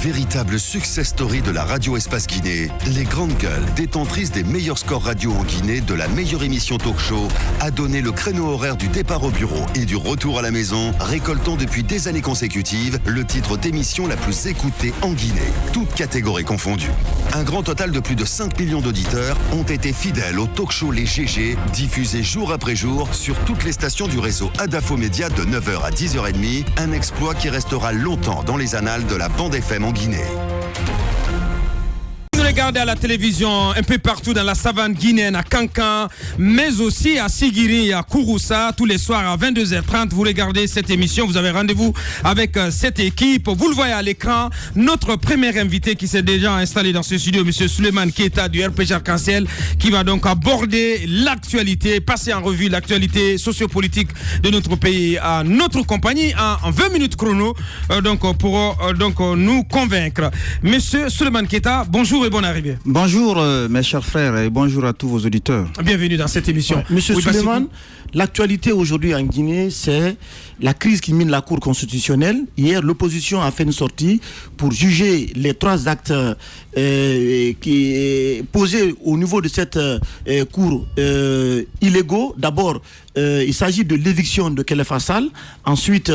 Véritable success story de la radio Espace Guinée, les grandes gueules, détentrices des meilleurs scores radio en Guinée, de la meilleure émission talk show, a donné le créneau horaire du départ au bureau et du retour à la maison, récoltant depuis des années consécutives le titre d'émission la plus écoutée en Guinée, toutes catégories confondues. Un grand total de plus de 5 millions d'auditeurs ont été fidèles au talk show Les GG, diffusé jour après jour sur toutes les stations du réseau Adafo Média de 9h à 10h30, un exploit qui restera longtemps dans les annales de la bande FM en Guinée. Regardez à la télévision un peu partout dans la savane guinéenne, à Kankan, mais aussi à Sigiri et à Kouroussa, tous les soirs à 22h30. Vous regardez cette émission, vous avez rendez-vous avec cette équipe. Vous le voyez à l'écran, notre premier invité qui s'est déjà installé dans ce studio, M. Souleymane Keita du RPG Arc-en-Ciel, qui va donc aborder l'actualité, passer en revue l'actualité sociopolitique de notre pays à notre compagnie en 20 minutes chrono, pour nous convaincre. M. Souleymane Keita, bonjour et bonne arrivée. Bonjour mes chers frères et bonjour à tous vos auditeurs. Bienvenue dans cette émission. Monsieur Souleymane, l'actualité aujourd'hui en Guinée, c'est la crise qui mine la Cour constitutionnelle. Hier, l'opposition a fait une sortie pour juger les 3 actes qui posés au niveau de cette Cour illégaux. D'abord, il s'agit de l'éviction de Khalifa Sall. Ensuite,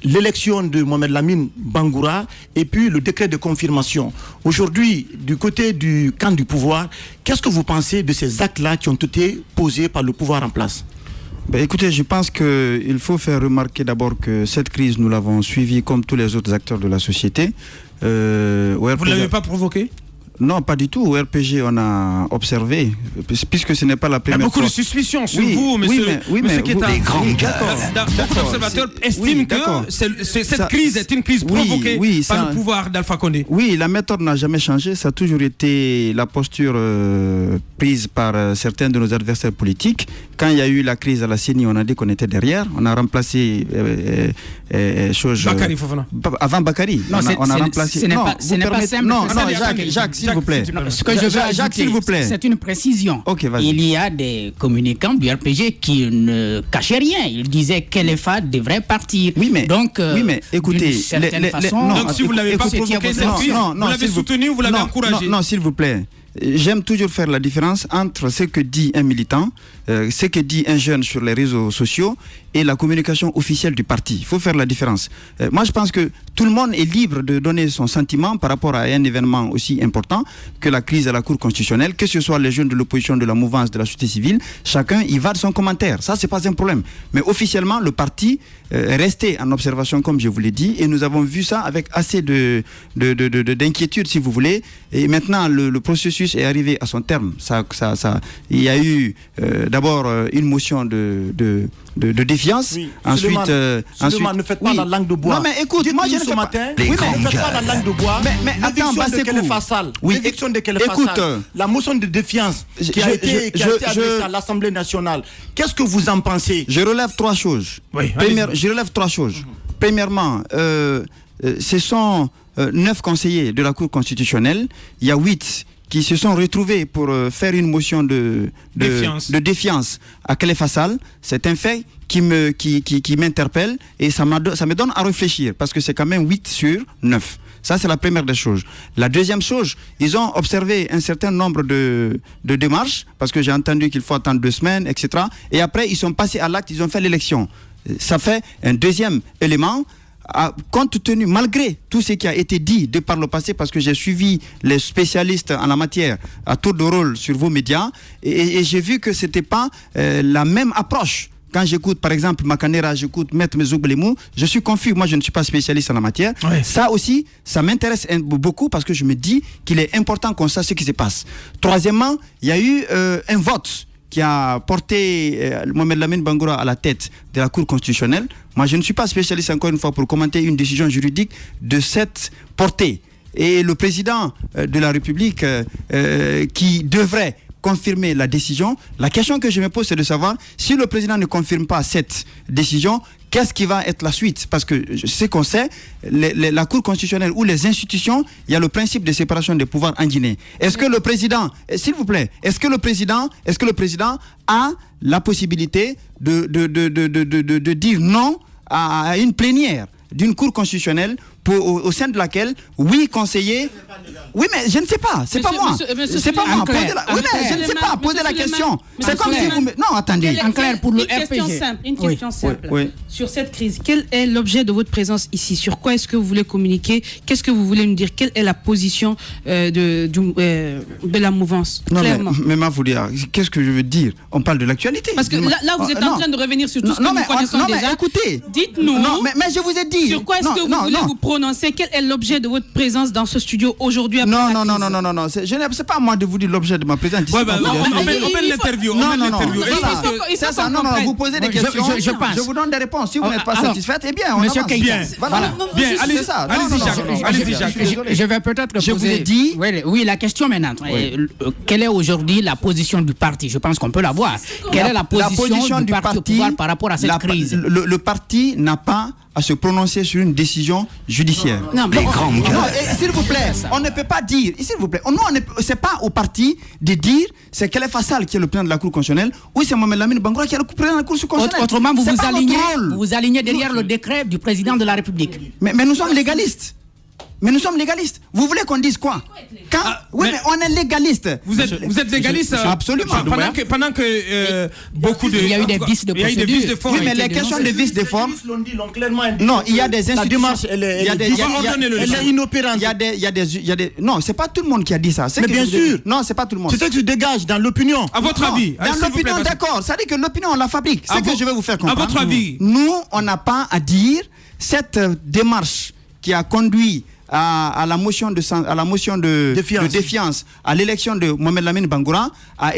l'élection de Mohamed Lamine Bangoura et puis le décret de confirmation. Aujourd'hui, du côté du camp du pouvoir, qu'est-ce que vous pensez de ces actes-là qui ont été posés par le pouvoir en place? Écoutez, je pense qu'il faut faire remarquer d'abord que cette crise, nous l'avons suivie comme tous les autres acteurs de la société. Vous ne l'avez pas provoqué? Non, pas du tout. Au RPG, on a observé, puisque ce n'est pas la première fois. Il y a beaucoup de suspicions sur vous, monsieur Keita. Beaucoup d'observateurs estiment que cette crise est une crise provoquée par le pouvoir d'Alpha Condé. Oui, la méthode n'a jamais changé. Ça a toujours été la posture prise par certains de nos adversaires politiques. Quand il y a eu la crise à la CENI, on a dit qu'on était derrière. On a remplacé Bakary Fofana. Avant Bakary. On a remplacé. Ce n'est pas simple. Non, Jacques, s'il vous plaît. Ce que je veux ajouter, c'est une précision. Okay, il y a des communicants du RPG qui ne cachaient rien. Ils disaient que Khalifa devrait partir. Oui, mais écoutez, donc si vous ne l'avez pas provoqué cette crise, vous l'avez soutenu, vous l'avez encouragé. Non, s'il vous plaît. J'aime toujours faire la différence entre ce que dit un militant, ce que dit un jeune sur les réseaux sociaux et la communication officielle du parti. Il faut faire la différence. Moi, je pense que tout le monde est libre de donner son sentiment par rapport à un événement aussi important que la crise à la Cour constitutionnelle, que ce soit les jeunes de l'opposition, de la mouvance, de la société civile. Chacun y va de son commentaire. Ça, c'est pas un problème. Mais officiellement, le parti est resté en observation, comme je vous l'ai dit, et nous avons vu ça avec assez d'inquiétude, si vous voulez. Et maintenant, le processus est arrivé à son terme. Il y a eu d'abord une motion de défiance. Oui. Ensuite, ne faites pas la langue de bois. Non, mais écoute, moi je ne fais pas. Ne faites pas la langue de bois. Mais attends, l'éviction de Khalifa Sall, la motion de défiance qui a été adressée à l'Assemblée nationale. Qu'est-ce que vous en pensez? Je relève 3 choses. Je relève 3 choses. Premièrement, ce sont 9 conseillers de la Cour constitutionnelle. Il y a 8 qui se sont retrouvés pour faire une motion de défiance à Khalifa Sall. C'est un fait qui m'interpelle et ça me donne à réfléchir parce que c'est quand même 8 sur 9. Ça, c'est la première des choses. La deuxième chose, ils ont observé un certain nombre de démarches parce que j'ai entendu qu'il faut attendre 2 semaines, etc. Et après, ils sont passés à l'acte, ils ont fait l'élection. Ça fait un deuxième élément. Compte tenu, malgré tout ce qui a été dit de par le passé, parce que j'ai suivi les spécialistes en la matière à tour de rôle sur vos médias, et j'ai vu que ce n'était pas la même approche. Quand j'écoute, par exemple, Makanera, j'écoute Maître Mezoublemou, je suis confus. Moi, je ne suis pas spécialiste en la matière. Ouais. Ça aussi, ça m'intéresse beaucoup parce que je me dis qu'il est important qu'on sache ce qui se passe. Troisièmement, il y a eu un vote qui a porté Mohamed Lamine Bangoura à la tête de la Cour constitutionnelle. Moi, je ne suis pas spécialiste, encore une fois, pour commenter une décision juridique de cette portée. Et le président de la République qui devrait confirmer la décision, la question que je me pose, c'est de savoir si le président ne confirme pas cette décision, qu'est-ce qui va être la suite? Parce que ce qu'on sait, la Cour constitutionnelle ou les institutions, il y a le principe de séparation des pouvoirs en Guinée. Est-ce que le président, s'il vous plaît, est-ce que le président a la possibilité de dire non à une plénière d'une Cour constitutionnelle au sein de laquelle 8 conseillers... Oui, mais je ne sais pas, c'est pas moi. C'est pas moi. Oui, mais je ne sais pas, posez la question. C'est comme si vous... Non, attendez. En clair, pour le RPG. Une question simple. Sur cette crise, quel est l'objet de votre présence ici? Sur quoi est-ce que vous voulez communiquer? Qu'est-ce que vous voulez nous dire? Quelle est la position de la mouvance? Non, clairement. mais vous dire, qu'est-ce que je veux dire? On parle de l'actualité. Parce que là vous êtes en train de revenir sur tout ce que nous connaissons déjà. Écoutez. Dites-nous. Non, mais je vous ai dit. Sur quoi est-ce que vous voulez vous prononcer? Quel est l'objet de votre présence dans ce studio aujourd'hui? Non. C'est pas à moi de vous dire l'objet de ma présence. On met l'interview. Non, vous posez des questions. Je vous donne des réponses. Si vous n'êtes pas satisfaite, eh bien, on avance. Bien, allez-y, Jacques. Je vais peut-être poser... Je vous ai dit... Oui, la question maintenant. Quelle est aujourd'hui la position du parti? Je pense qu'on peut la voir. Quelle est la position du parti au pouvoir par rapport à cette crise? Le parti n'a pas à se prononcer sur une décision judiciaire. S'il vous plaît, on ne peut pas dire, s'il vous plaît, c'est pas au parti de dire c'est Khalifa Sall qui est le président de la Cour constitutionnelle ou c'est Mohamed Lamine Bangoura qui est le président de la Cour constitutionnelle. Autrement, vous vous alignez derrière le décret du président de la République. Mais nous sommes légalistes. Vous voulez qu'on dise quoi? Mais on est légaliste. Vous êtes légaliste? Absolument. Pendant que beaucoup de... Il y a eu des vices de procédure. Oui, mais les questions de vices de forme... Non, il y a des institutions... La démarche, elle est inopérante. Non, c'est pas tout le monde qui a dit ça. Mais bien sûr. Non, c'est pas tout le monde. C'est ça qui se dégage dans l'opinion. À votre avis? Dans l'opinion, d'accord. Ça dit que l'opinion, on la fabrique. C'est ce que je vais vous faire comprendre. À votre avis? Nous, on n'a pas à dire cette démarche qui a conduit à la motion de défiance à l'élection de Mohamed Lamine Bangoura a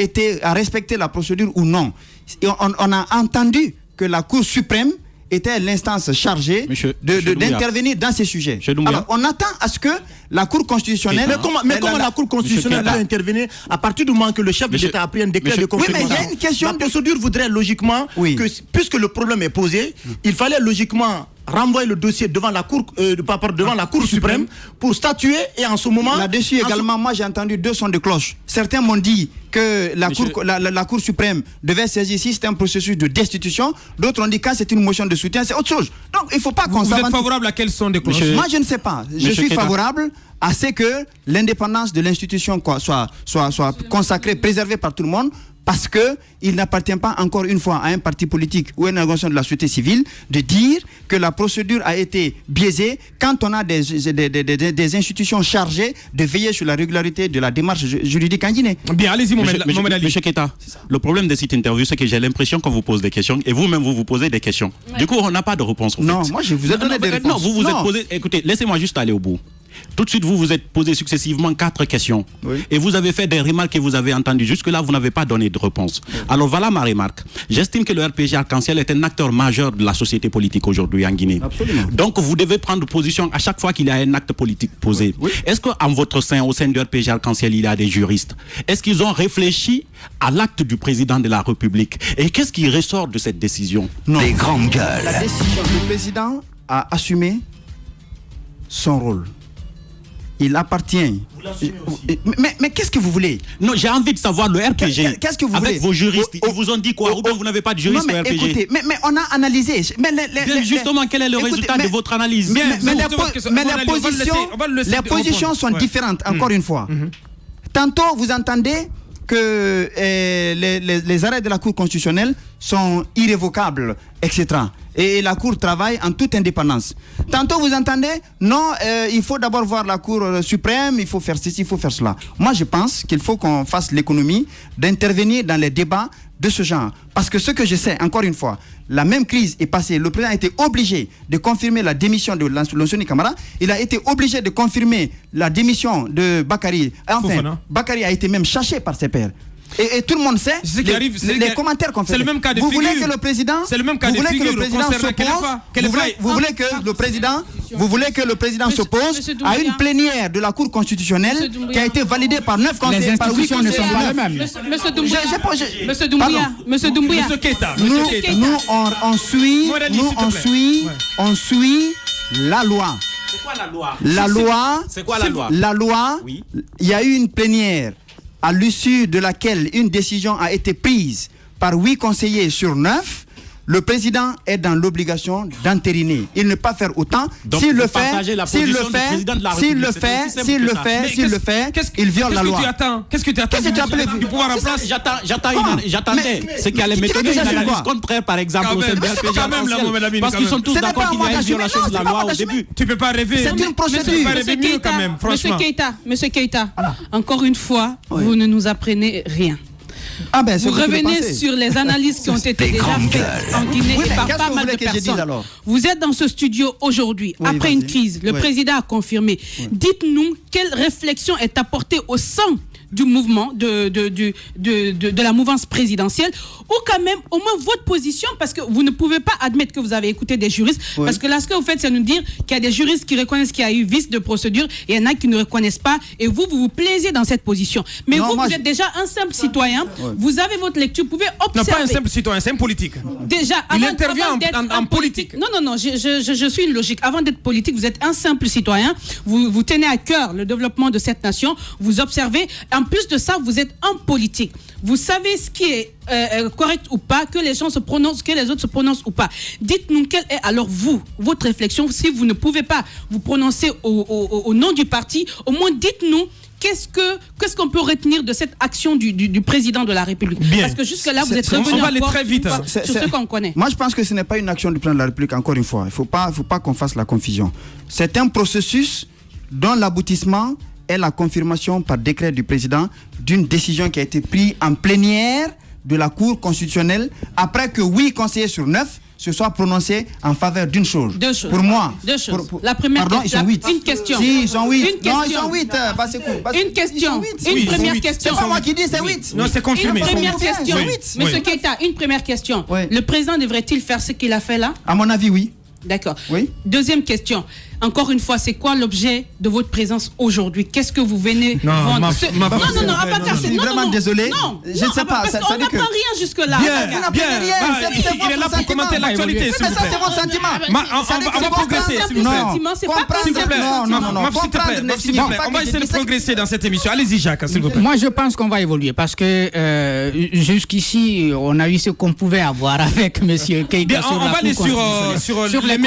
respecté la procédure ou non. Et on a entendu que la Cour suprême était l'instance chargée d'intervenir dans ces sujets. Alors, on attend à ce que la Cour constitutionnelle... Mais comment la Cour constitutionnelle peut intervenir à partir du moment que le chef de l'État a pris un décret de confirmation? Oui, mais il y a une question... La procédure voudrait logiquement que, puisque le problème est posé, il fallait logiquement renvoyer le dossier devant la Cour, suprême pour statuer, et en ce moment... Là-dessus également, moi j'ai entendu 2 sons de cloche. Certains m'ont dit que la Cour suprême devait saisir si c'était un processus de destitution. D'autres ont dit quand c'est une motion de soutien, c'est autre chose. Donc il ne faut pas qu'on s'avance. Vous êtes favorable à quel son de cloche? Moi je ne sais pas. Je suis favorable à ce que l'indépendance de l'institution soit consacrée, préservée par tout le monde. Parce qu'il n'appartient pas encore une fois à un parti politique ou à une organisation de la société civile de dire que la procédure a été biaisée quand on a des institutions chargées de veiller sur la régularité de la démarche juridique en Guinée. Bien, allez-y, Mohamed Ali. Monsieur Keita, le problème de cette interview, c'est que j'ai l'impression qu'on vous pose des questions et vous-même vous posez des questions. Ouais. Du coup, on n'a pas de réponse. Non, moi je vous ai donné des réponses. Non, vous êtes posé. Écoutez, laissez-moi juste aller au bout. Tout de suite, vous vous êtes posé successivement 4 questions. Oui. Et vous avez fait des remarques que vous avez entendues. Jusque-là, vous n'avez pas donné de réponse. Oui. Alors voilà ma remarque. J'estime que le RPG Arc-en-Ciel est un acteur majeur de la société politique aujourd'hui en Guinée. Absolument. Donc vous devez prendre position à chaque fois qu'il y a un acte politique posé. Oui. Est-ce qu'en votre sein, au sein du RPG Arc-en-Ciel, il y a des juristes? Est-ce qu'ils ont réfléchi à l'acte du président de la République? Et qu'est-ce qui ressort de cette décision? Non. Les grandes gueules. La décision du président a assumé son rôle. Il appartient. Mais qu'est-ce que vous voulez? Non, j'ai envie de savoir le RPG. Qu'est-ce que vous avec voulez? Vos juristes, ils vous ont dit quoi? Ou bien vous n'avez pas de juriste au RPG? Écoutez, mais on a analysé. Justement, quel est le résultat de votre analyse? Mais les positions sont différentes, encore une fois. Tantôt, vous entendez que les arrêts de la Cour constitutionnelle sont irrévocables, etc. Et la Cour travaille en toute indépendance. Tantôt vous entendez, non, il faut d'abord voir la Cour suprême, il faut faire ceci, il faut faire cela. Moi je pense qu'il faut qu'on fasse l'économie d'intervenir dans les débats de ce genre. Parce que ce que je sais, encore une fois, la même crise est passée. Le président a été obligé de confirmer la démission de Lansoni Camara. Il a été obligé de confirmer la démission de Bakary. Enfin, Bakary a été même chassé par ses pairs. Et tout le monde sait les commentaires qu'on fait. C'est le même cas de figure. Vous voulez que le président s'oppose à une plénière de la Cour constitutionnelle qui a été validée par 9 conseillers. Les institutions ne sont pas les mêmes. Monsieur Doumbouya. Monsieur Keita. Nous on suit la loi. C'est quoi la loi? C'est quoi la loi? La loi, oui. Il y a eu une plénière à l'issue de laquelle une décision a été prise par 8 conseillers sur 9. le président est dans l'obligation d'entériner. Il ne peut pas faire autant. S'il le fait, il viole la loi. Qu'est-ce que tu attends du pouvoir en place? J'attendais ce qui allait m'étonner une analyse contraire, par exemple, au sein de RPG, parce qu'ils sont tous d'accord qu'il y a une violation de la loi au début. Tu peux pas rêver. C'est une procédure. Tu peux pas rêver mieux quand même, franchement. Monsieur Keïta, encore une fois, vous ne nous apprenez rien. Vous revenez sur les analyses qui ont été déjà faites en Guinée et par pas mal de personnes. Vous êtes dans ce studio aujourd'hui, après une crise. Le président a confirmé. Dites-nous quelle réflexion est apportée au sein du mouvement, de la mouvance présidentielle, ou quand même au moins votre position, parce que vous ne pouvez pas admettre que vous avez écouté des juristes, parce que là ce que vous faites c'est nous dire qu'il y a des juristes qui reconnaissent qu'il y a eu vice de procédure et il y en a qui ne reconnaissent pas, et vous vous plaisez dans cette position. Mais non, vous êtes déjà un simple citoyen, vous avez votre lecture, vous pouvez observer. Non, pas un simple citoyen, c'est un politique. Déjà, il intervient en politique. Non, je suis une logique. Avant d'être politique, vous êtes un simple citoyen, vous tenez à cœur le développement de cette nation, vous observez. En plus de ça, vous êtes en politique. Vous savez ce qui est correct ou pas, que les gens se prononcent, que les autres se prononcent ou pas. Dites-nous quelle est alors votre réflexion. Si vous ne pouvez pas vous prononcer au nom du parti, au moins dites-nous qu'est-ce qu'on peut retenir de cette action du président de la République. Bien. Parce que jusque-là, vous êtes revenu on va aller très vite sur ce qu'on connaît. Moi, je pense que ce n'est pas une action du président de la République, encore une fois. Il ne faut pas qu'on fasse la confusion. C'est un processus dont l'aboutissement est la confirmation par décret du président d'une décision qui a été prise en plénière de la Cour constitutionnelle après que 8 conseillers sur 9 se soient prononcés en faveur d'une chose. Deux choses. Pour moi. Deux choses. La première pardon, ils sont 8. Une question. Si, ils sont 8. Non, ils sont 8. Une question. Une première question. C'est pas moi qui dis, c'est 8. Non, c'est confirmé. Une première question. Monsieur Keïta, une première question. Le président devrait-il faire ce qu'il a fait là? À mon avis, oui. D'accord. Oui. Deuxième question. Encore une fois, c'est quoi l'objet de votre présence aujourd'hui? Qu'est-ce que vous venez vendre? Non, je suis vraiment désolé. Non, je ne sais pas. Parce qu'on n'apprend rien jusque-là. Bien. Il est là pour commenter l'actualité, s'il vous plaît. Ça, c'est mon sentiment. On va progresser, s'il vous plaît. Non. On va essayer de progresser dans cette émission. Allez-y, Jacques, s'il vous plaît. Moi, je pense qu'on va évoluer parce que jusqu'ici, on a eu ce qu'on pouvait avoir avec M. Keïta. On va aller sur les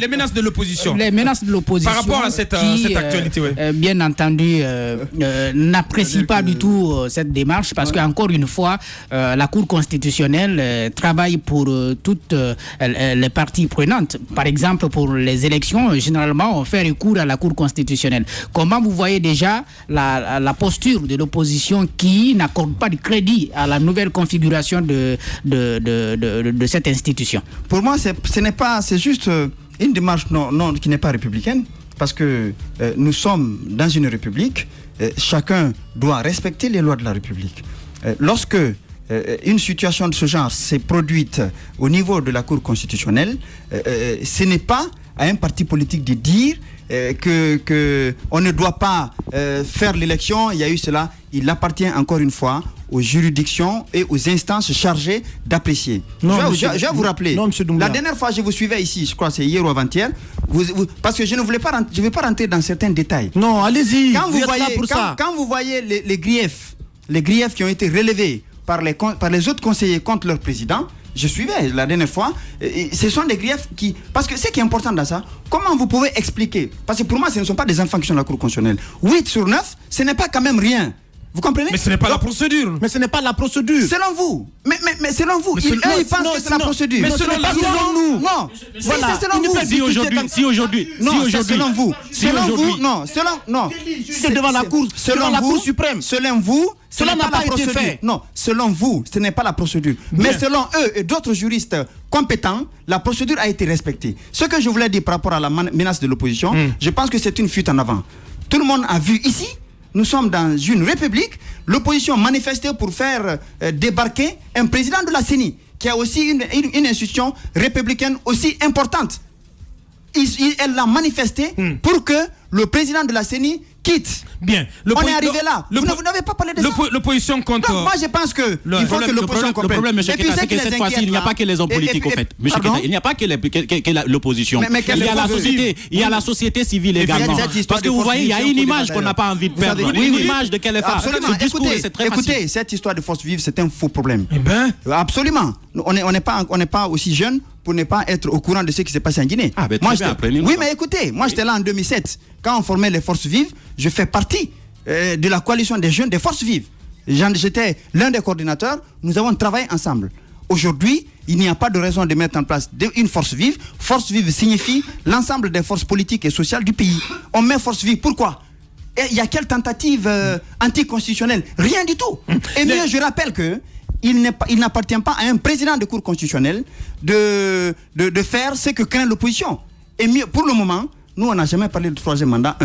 menaces de l'opposition. Les menaces de l'opposition. Par rapport à cette actualité, bien entendu, n'apprécie pas du tout cette démarche parce qu'encore une fois, la Cour constitutionnelle travaille pour toutes les parties prenantes. Par exemple, pour les élections, généralement, on fait recours à la Cour constitutionnelle. Comment vous voyez déjà la posture de l'opposition qui n'accorde pas de crédit à la nouvelle configuration de cette institution? Pour moi, c'est juste une démarche qui n'est pas républicaine, parce que nous sommes dans une république, chacun doit respecter les lois de la République. Lorsque une situation de ce genre s'est produite au niveau de la Cour constitutionnelle, ce n'est pas à un parti politique de dire que on ne doit pas faire l'élection, il y a eu cela. Il appartient encore une fois aux juridictions et aux instances chargées d'apprécier. Je vais vous rappeler, la dernière fois je vous suivais ici, je crois que c'est hier ou avant-hier, parce que je ne vais pas rentrer dans certains détails. Non, allez-y. Quand vous voyez les griefs qui ont été relevés par les autres conseillers contre leur président, je suivais la dernière fois, ce sont des griefs qui... Parce que ce qui est important dans ça, comment vous pouvez expliquer? Parce que pour moi, ce ne sont pas des enfants qui sont à la Cour constitutionnelle. 8 sur 9, ce n'est pas quand même rien. Vous comprenez? Mais ce n'est pas la procédure. Mais ce n'est pas la procédure. Selon vous. Mais selon vous. Ils pensent que c'est la procédure. Mais selon nous. Non. Voilà. C'est selon vous. Si aujourd'hui. Non, c'est selon vous. Selon vous. Non. C'est devant la Cour. Selon la Cour suprême. Selon vous. Cela n'a pas été fait. Non, selon vous, ce n'est pas la procédure. Mais selon eux et d'autres juristes compétents, la procédure a été respectée. Ce que je voulais dire par rapport à la menace de l'opposition, je pense que c'est une fuite en avant. Tout le monde a vu ici. Nous sommes dans une république, l'opposition manifestait pour faire débarquer un président de la CENI, qui a aussi une institution républicaine aussi importante. Elle l'a manifesté pour que le président de la CENI, quitte. Bien. On est arrivé là. Vous n'avez pas parlé de ça. L'opposition contre. Moi, je pense que il faut que l'opposition comprenne. Le problème, monsieur Keita, c'est que cette fois-ci, il n'y a pas que les hommes politiques, au fait. Monsieur Keita, il n'y a pas que l'opposition. Il y a la société, il y a la société civile également. Parce que vous voyez, il y a une image qu'on n'a pas envie de perdre. Une image de quelle femme. Ce discours, c'est très facile. Écoutez, cette histoire de force vive, c'est un faux problème. Absolument. On n'est pas aussi jeune pour ne pas être au courant de ce qui s'est passé en Guinée. Oui, mais écoutez, moi j'étais là en 2007. Quand on formait les forces vives, je fais partie de la coalition des jeunes des forces vives. J'étais l'un des coordinateurs, nous avons travaillé ensemble. Aujourd'hui, il n'y a pas de raison de mettre en place une force vive. Force vive signifie l'ensemble des forces politiques et sociales du pays. On met force vive, pourquoi? Et il y a quelle tentative anticonstitutionnelle? Rien du tout. Et mieux, je rappelle que il n'appartient pas à un président de cour constitutionnelle de faire ce que craint l'opposition. Et mieux, pour le moment, nous, on n'a jamais parlé de troisième mandat,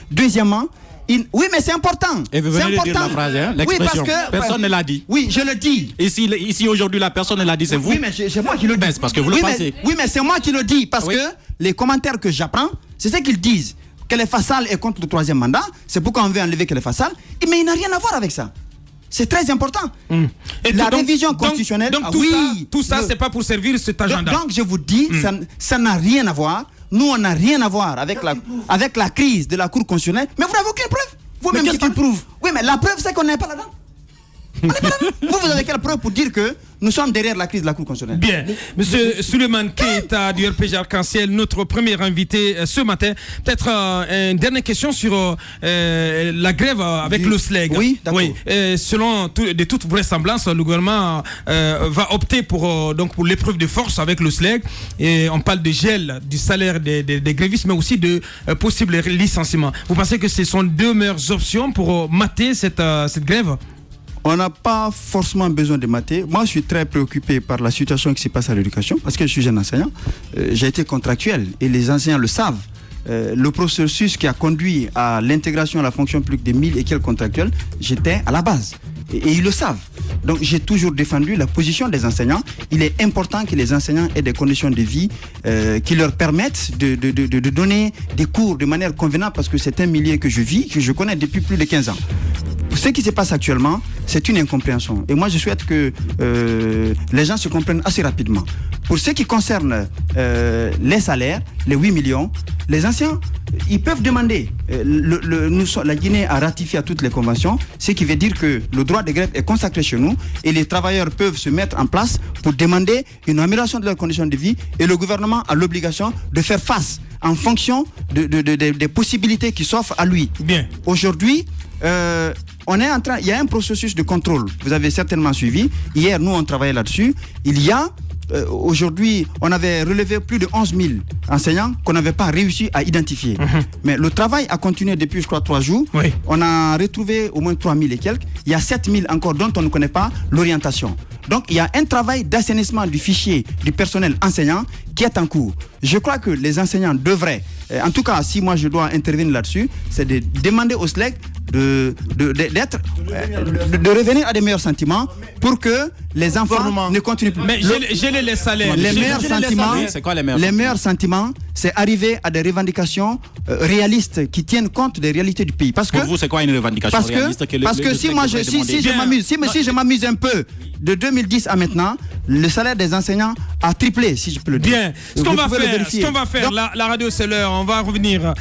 Deuxièmement, oui, mais c'est important. Et vous venez de dire la phrase, l'expression. Oui, personne ne l'a dit. Oui, je le dis. Ici aujourd'hui, la personne ne l'a dit, c'est vous. Oui, mais c'est moi qui le dis. C'est parce que vous le pensez. Oui, mais c'est moi qui le dis. Parce que les commentaires que j'apprends, c'est ce qu'ils disent. Que les Fassal est contre le troisième mandat. C'est pourquoi on veut enlever que les Fassal. Mais il n'a rien à voir avec ça. C'est très important. Et la révision constitutionnelle. Donc tout ça, c'est pas pour servir cet agenda. Donc je vous dis, ça n'a rien à voir. Nous, on n'a rien à voir avec la crise de la Cour constitutionnelle. Mais vous n'avez aucune preuve. Mais qu'est-ce qui prouve? Oui, mais la preuve, c'est qu'on n'est pas là-dedans. Vous avez quelle preuve pour dire que nous sommes derrière la crise de la Cour constitutionnelle? Bien. Monsieur Souleymane Keita du RPG Arc-en-Ciel, notre premier invité ce matin. Peut-être une dernière question sur la grève avec le SLEG. Oui, d'accord. Oui. Selon de toute vraisemblance, le gouvernement va opter pour l'épreuve de force avec le SLEG. Et on parle de gel du salaire des grévistes, mais aussi de possible licenciement. Vous pensez que ce sont deux meilleures options pour mater cette grève? On n'a pas forcément besoin de mater. Moi, je suis très préoccupé par la situation qui se passe à l'éducation, parce que je suis jeune enseignant. J'ai été contractuel et les enseignants le savent. Le processus qui a conduit à l'intégration à la fonction publique des 1000 et quelques contractuels, j'étais à la base. Et ils le savent. Donc j'ai toujours défendu la position des enseignants. Il est important que les enseignants aient des conditions de vie qui leur permettent de donner des cours de manière convenable, parce que c'est un milieu que je vis, que je connais depuis plus de 15 ans. Ce qui se passe actuellement, c'est une incompréhension. Et moi, je souhaite que les gens se comprennent assez rapidement. Pour ce qui concerne les salaires, les 8 millions, les anciens, ils peuvent demander. La Guinée a ratifié à toutes les conventions, ce qui veut dire que le droit de grève est consacré chez nous et les travailleurs peuvent se mettre en place pour demander une amélioration de leurs conditions de vie, et le gouvernement a l'obligation de faire face en fonction des possibilités qui s'offrent à lui. Bien. Aujourd'hui, il y a un processus de contrôle. Vous avez certainement suivi. Hier, nous, on travaillait là-dessus. Il y a aujourd'hui, on avait relevé plus de 11 000 enseignants qu'on n'avait pas réussi à identifier. Mais le travail a continué depuis, je crois, 3 jours. Oui. On a retrouvé au moins 3 000 et quelques. Il y a 7 000 encore dont on ne connaît pas l'orientation. Donc, il y a un travail d'assainissement du fichier du personnel enseignant qui est en cours. Je crois que les enseignants devraient, en tout cas, si moi je dois intervenir là-dessus, c'est de demander au SLEG de revenir à des meilleurs sentiments pour que les enfants ne continuent plus. Mais geler les salaires. Les meilleurs sentiments, c'est quoi les meilleurs les meilleurs sentiments, c'est arriver à des revendications réalistes qui tiennent compte des réalités du pays. Parce que pour vous, c'est quoi une revendication réaliste? Parce que si je m'amuse un peu, de 2010 à maintenant, le salaire des enseignants a triplé, si je peux le dire. Bien. Ce qu'on va faire, la radio c'est l'heure. On va revenir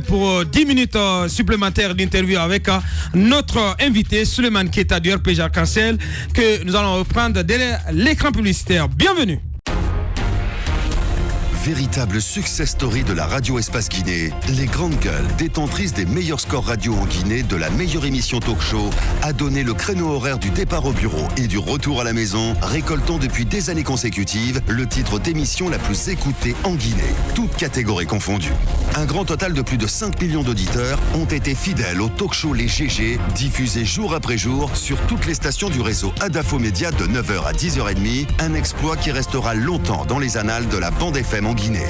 pour 10 minutes supplémentaires d'interview avec notre invité Souleymane Keita du RPG Arc-en-Ciel, que nous allons reprendre derrière l'écran publicitaire. Bienvenue. Véritable success story de la radio Espace Guinée, les grandes gueules, détentrices des meilleurs scores radio en Guinée de la meilleure émission talk show, a donné le créneau horaire du départ au bureau et du retour à la maison, récoltant depuis des années consécutives le titre d'émission la plus écoutée en Guinée, toutes catégories confondues. Un grand total de plus de 5 millions d'auditeurs ont été fidèles au talk show Les GG, diffusé jour après jour sur toutes les stations du réseau Adafo Média de 9h à 10h30, un exploit qui restera longtemps dans les annales de la bande FM en Guinée.